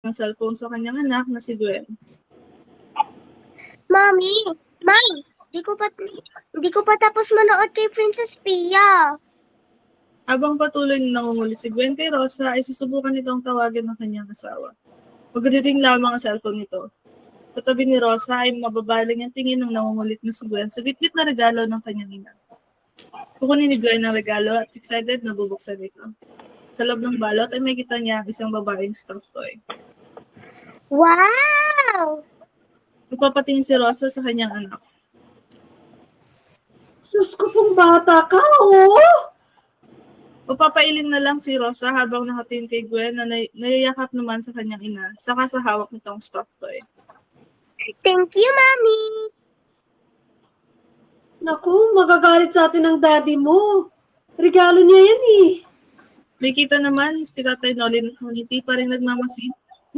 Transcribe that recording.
ng cellphone sa kanyang anak na si Gwen. Mami, di ko pa tapos manood kay Princess Pia. Habang patuloy na nangungulit si Gwen kay Rosa, ay susubukan nitong tawagin ng kanyang asawa. Pagdating lamang ang cellphone nito. Sa tabi ni Rosa ay mababaling ang tingin ng nangungulit na si Gwen sa bitbit na regalo ng kanyang ina. Kukunin ni Gwen ang regalo at excited na bubuksan ito. Sa loob ng balot ay may kita niya isang babaeng stuffed toy. Wow! Napapatingin si Rosa sa kanyang anak. Sus ko pong bata ka, oh! Papapailing na lang si Rosa habang nakatingin kay Gwen na nayayakap naman sa kanyang ina, saka sa hawak nitong stuffed toy. Thank you, Mami! Naku, magagalit sa atin ang daddy mo. Regalo niya yan eh. May kita naman si Tatay Nolin, ngiti pa rin nagmamasid